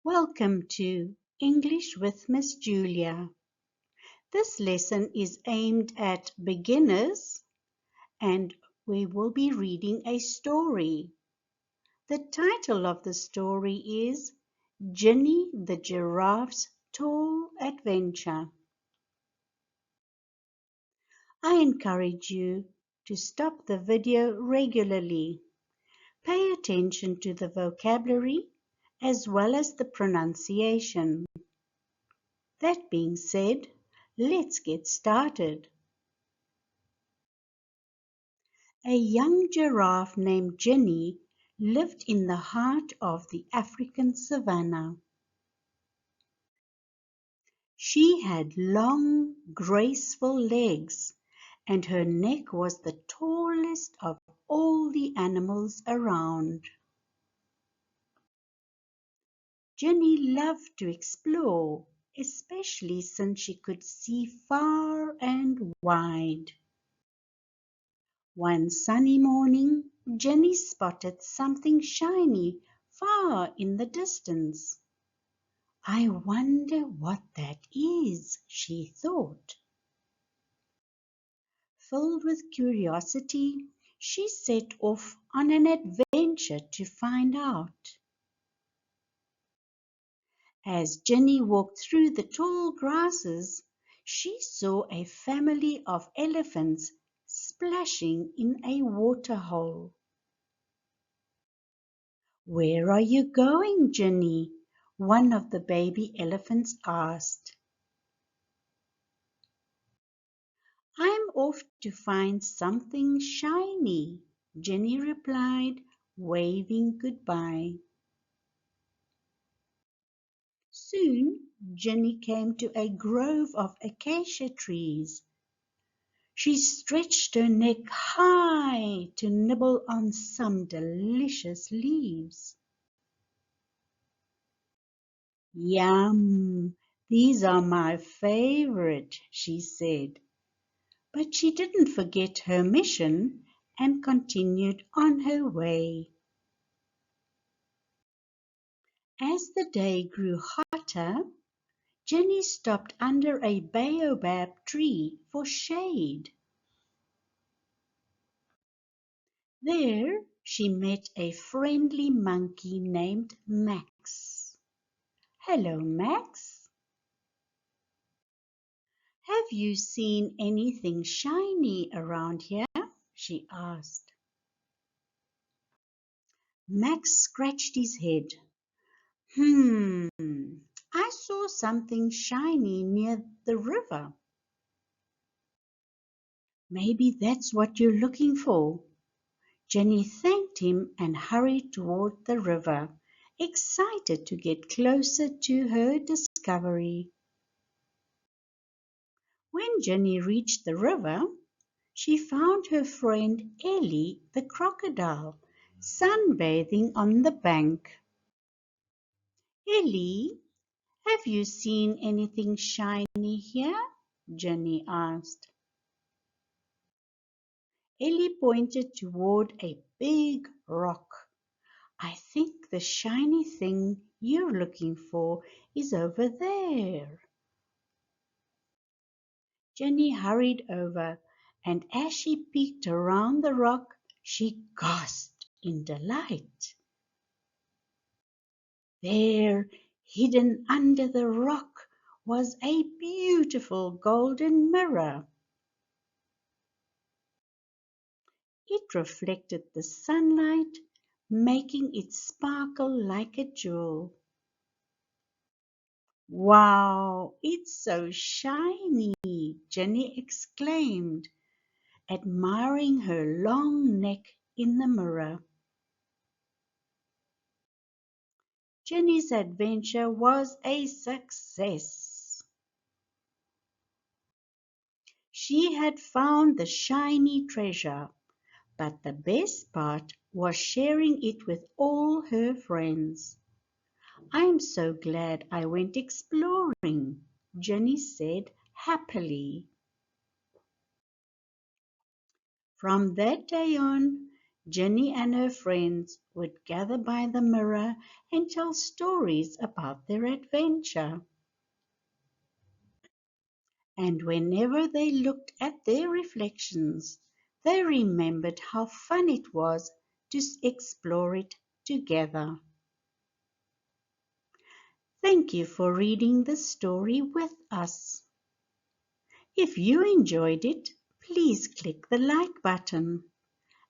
Welcome to English with Miss Julia. This lesson is aimed at beginners and we will be reading a story. The title of the story is Ginny the Giraffe's Tall Adventure. I encourage you to stop the video regularly. Pay attention to the vocabulary as well as the pronunciation. That being said, let's get started. A young giraffe named Ginny lived in the heart of the African savanna. She had long, graceful legs, and her neck was the tallest of all the animals around. Ginny loved to explore, especially since she could see far and wide. One sunny morning, Jenny spotted something shiny far in the distance. I wonder what that is, she thought. Filled with curiosity, she set off on an adventure to find out. As Jenny walked through the tall grasses, she saw a family of elephants splashing in a waterhole. "Where are you going, Ginny?" one of the baby elephants asked. "I'm off to find something shiny," Ginny replied, waving goodbye. Soon Ginny came to a grove of acacia trees. She stretched her neck high to nibble on some delicious leaves. "Yum! These are my favorite," she said. But she didn't forget her mission and continued on her way. As the day grew hotter, Jenny stopped under a baobab tree for shade. There she met a friendly monkey named Max. "Hello, Max. Have you seen anything shiny around here?" she asked. Max scratched his head. I saw something shiny near the river." "Maybe that's what you're looking for." Jenny thanked him and hurried toward the river, excited to get closer to her discovery. When Jenny reached the river, she found her friend Ellie the crocodile sunbathing on the bank. "Ellie, have you seen anything shiny here?" Jenny asked. Ellie pointed toward a big rock. "I think the shiny thing you're looking for is over there." Jenny hurried over, and as she peeked around the rock, she gasped in delight. There, hidden under the rock, was a beautiful golden mirror. It reflected the sunlight, making it sparkle like a jewel. "Wow, it's so shiny!" Jenny exclaimed, admiring her long neck in the mirror. Jenny's adventure was a success. She had found the shiny treasure, but the best part was sharing it with all her friends. "I'm so glad I went exploring," Jenny said happily. From that day on, Ginny and her friends would gather by the mirror and tell stories about their adventure. And whenever they looked at their reflections, they remembered how fun it was to explore it together. Thank you for reading this story with us. If you enjoyed it, please click the like button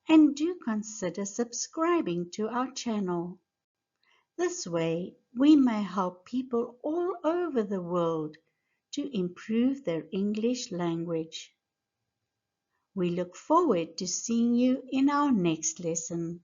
and do consider subscribing to our channel. This way, we may help people all over the world to improve their English language. We look forward to seeing you in our next lesson.